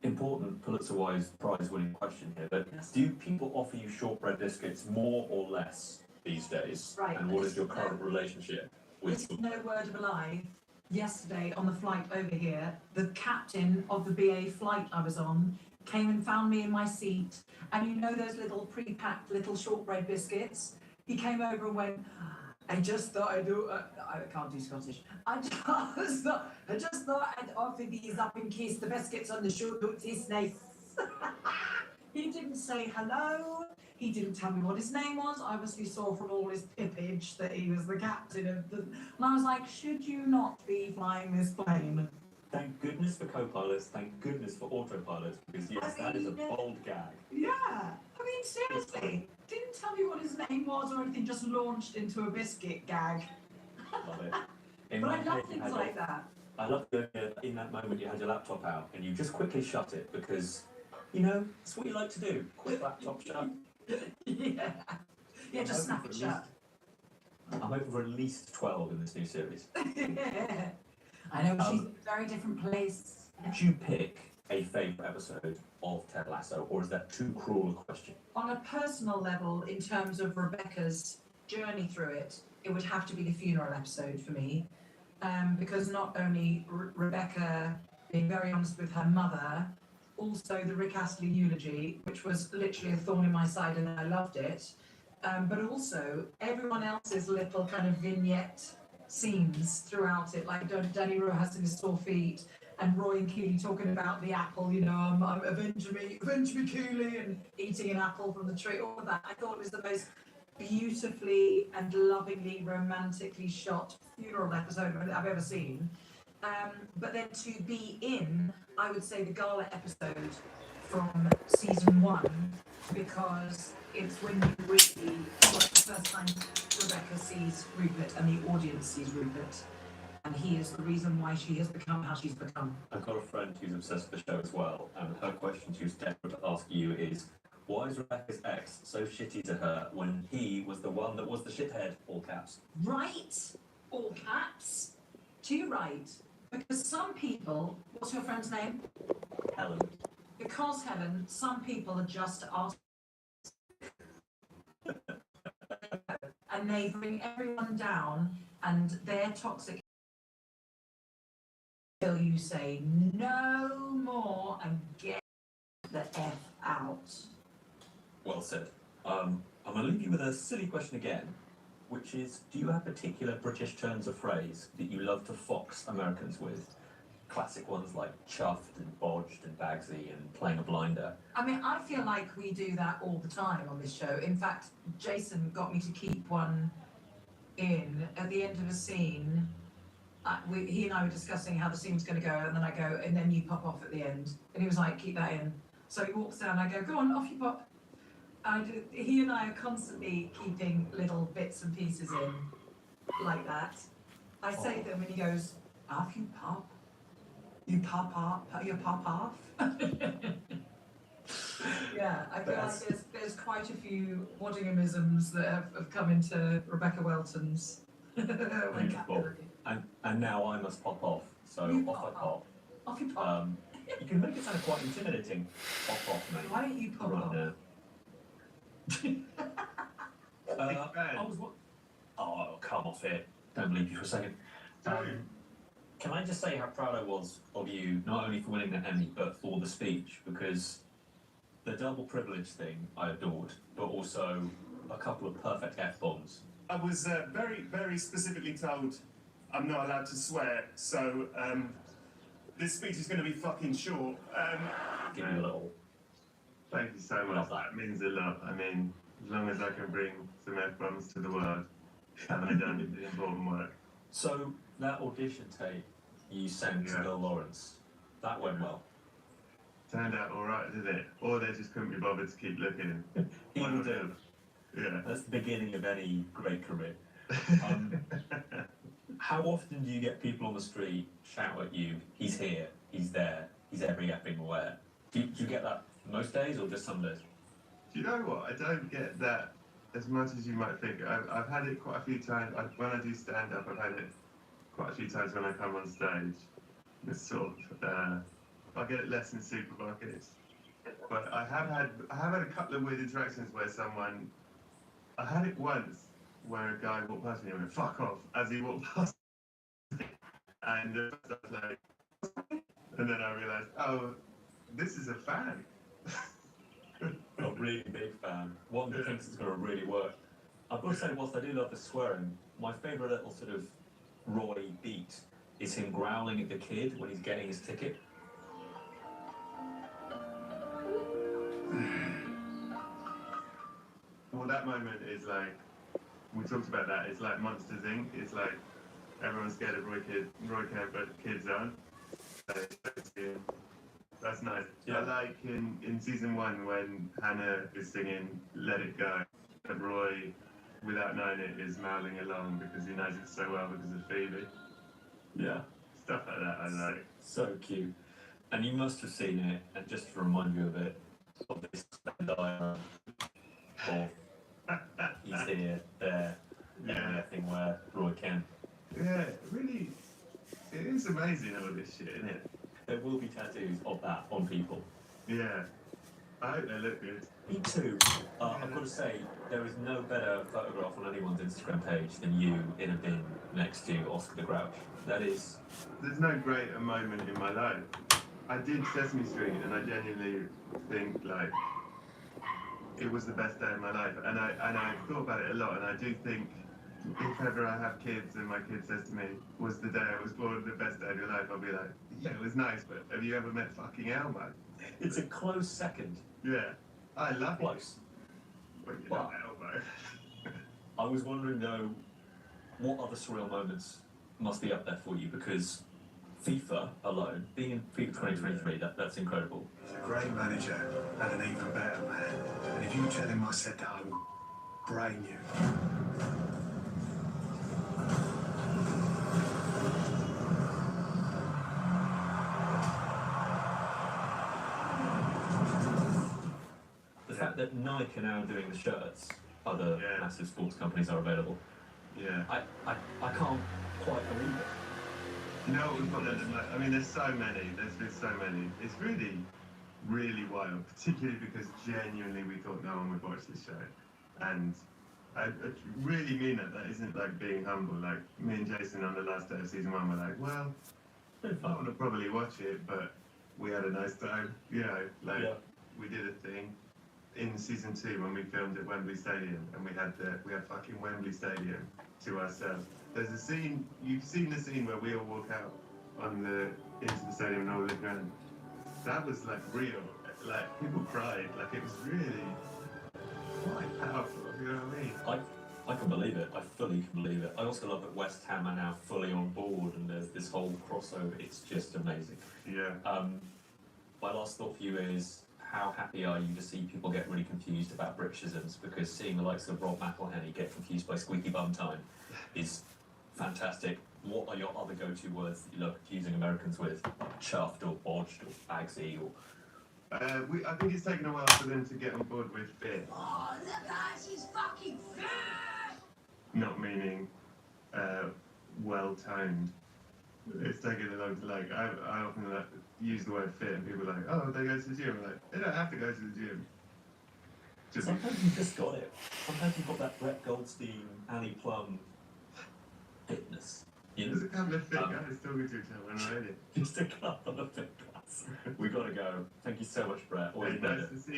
important Pulitzer-wise prize-winning question here, but Yes. do people offer you shortbread biscuits more or less these days? Right, And but what this is your is current relationship with This is no word of a lie. Yesterday on the flight over here, the captain of the BA flight I was on came and found me in my seat. And you know those little pre-packed little shortbread biscuits? He came over and went, I just thought I'd do, I can't do Scottish. I just thought I'd offer these up in case the biscuits on the show don't taste nice. He didn't say hello. He didn't tell me what his name was. I obviously saw from all his pippage that he was the captain of the... And I was like, should you not be flying this plane? Thank goodness for co-pilots, thank goodness for autopilots, because yes, that is a bold gag. Yeah. I mean, seriously. Didn't tell me what his name was or anything, just launched into a biscuit gag. Love it. But I love things like that. I love the idea that in that moment you had your laptop out and you just quickly shut it because, you know, it's what you like to do. Quick laptop shut. Yeah. Yeah, just snap it shut. I'm hoping for at least 12 in this new series. I know, she's in a very different place. Did you pick a favourite episode of Ted Lasso, or is that too cruel a question? On a personal level, in terms of Rebecca's journey through it, it would have to be the funeral episode for me. Because not only Rebecca being very honest with her mother, also the Rick Astley eulogy, which was literally a thorn in my side and I loved it. But also everyone else's little kind of vignette scenes throughout it, like Danny Rojas and his sore feet, and Roy and Keeley talking about the apple, you know, I'm avenge me Keeley, and eating an apple from the tree, all of that. I thought it was the most beautifully and lovingly, romantically shot funeral episode I've ever seen. But then to be in, I would say the gala episode from season 1, because it's when you really, well, it's the first time Rebecca sees Rupert and the audience sees Rupert. And he is the reason why she has become how she's become. I've got a friend who's obsessed with the show as well, and her question she was desperate to ask you is, why is Rebecca's ex so shitty to her when he was the one that was the shithead, all caps? Right, all caps. Too right. Because some people, what's your friend's name? Helen. Because Helen, some people are just arse. And they bring everyone down, and they're toxic till you say no more and get the F out. Well said. I'm going to leave you with a silly question again, which is, do you have particular British turns of phrase that you love to fox Americans with? Classic ones like chuffed and bodged and bagsy and playing a blinder. I mean, I feel like we do that all the time on this show. In fact, Jason got me to keep one in at the end of a scene. He and I were discussing how the scene was going to go, and then I go, and then you pop off at the end. And he was like, keep that in. So he walks down, I go, go on, off you pop. He and I are constantly keeping little bits and pieces in like that. I say them and he goes, off you pop. You pop off, you pop off. Yeah, I feel like there's quite a few Waddinghamisms that have come into Rebecca Welton's vocabulary. And now I must pop off, so You off I pop. Off you pop. You can make it sound quite intimidating. Pop off, mate. Why don't you pop right off? Now. Oh, come off it. Don't believe you for a second. Can I just say how proud I was of you, not only for winning the Emmy, but for the speech, because the double privilege thing I adored, but also a couple of perfect F-bombs. I was very, very specifically told I'm not allowed to swear, so this speech is going to be fucking short. Give me a little. Thank you so much. That means a lot. I mean, as long as I can bring some F-bombs to the world, haven't I done the important work? So, that audition tape you sent to Bill Lawrence, that went well. Turned out alright, did it? Or they just couldn't be bothered to keep looking. He will do. Yeah. That's the beginning of any great career. How often do you get people on the street shout at you, he's here, he's there, he's every effing where? Do you get that most days or just some days? Do you know what? I don't get that as much as you might think. I've had it quite a few times. When I do stand-up, I've had it quite a few times when I come on stage. It's sort of I get it less in supermarkets. But I have had a couple of weird interactions where I had it once where a guy walked past me and went, "Fuck off," as he walked past me. And I was like, and then I realised, oh, this is a fan. A really big fan. One that thinks it's going to really work. I've got to say, whilst I do love the swearing, my favourite little sort of Roy beat is him growling at the kid when he's getting his ticket. Well, that moment is like, we talked about that, it's like Monsters Inc. It's like, everyone's scared of Roy Kent, but kids aren't. That's nice. Yeah. I like in season 1 when Hannah is singing Let It Go, and Roy, without knowing it, is mouthing along because he knows it so well because of Phoebe. Yeah. Stuff like that I like. So cute. And you must have seen it, and just to remind you of it, of this diagram of he's here, there, Yeah. everything where Roy Kent. Yeah, really, it is amazing all this shit, isn't it? There will be tattoos of that on people. Yeah. I hope they look good. Me too. I've got to say, there is no better photograph on anyone's Instagram page than you in a bin next to Oscar the Grouch. That is... There's no greater moment in my life. I did Sesame Street and I genuinely think like it was the best day of my life. And I thought about it a lot, and I do think if ever I have kids and my kid says to me, "Was the day I was born the best day of your life?" I'll be like, "Yeah, it was nice, but have you ever met fucking Elmo?" It's a close second. Yeah. I love Close. it. But you're not Elmo. I was wondering though, what other surreal moments must be up there for you? Because FIFA alone, being in FIFA 2023, that's incredible. He's a great manager and an even better man. And if you tell him I said that, I will brain you. The fact that Nike are now doing the shirts, other massive sports companies are available. Yeah. I can't quite believe it. You know what we've got there? I mean, there's so many. There's been so many. It's really, really wild, particularly because genuinely we thought no one would watch this show. And I really mean that. That isn't like being humble. Like, me and Jason on the last day of season 1 were like, well, I want to probably watch it, but we had a nice time. You know, like, we did a thing. In season 2, when we filmed at Wembley Stadium, and we had fucking Wembley Stadium to ourselves. There's a scene, you've seen the scene where we all walk out into the stadium and all look around. That was like real. Like, people cried. Like, it was really quite powerful. You know what I mean? I can believe it. I fully can believe it. I also love that West Ham are now fully on board, and there's this whole crossover. It's just amazing. Yeah. My last thought for you is, how happy are you to see people get really confused about Britishisms? Because seeing the likes of Rob McElhenney get confused by squeaky bum time is fantastic. What are your other go-to words that you love confusing Americans with? Chuffed or bodged or bagsy or... I think it's taken a while for them to get on board with fit. Oh, look at she's fucking fat! Not meaning well-toned. It's taken a long time. Like, I often use the word fit and people are like, oh, they go to the gym. I'm like, they don't have to go to the gym. Sometimes you've just got it. Sometimes you've got that Brett Goldstein, Annie Plum fitness. You know? There's a couple of fit guys talking to each other on the radio. Just a couple of fit guys. We got to go. Thank you so much, Brett. Always Hey, been nice to see you.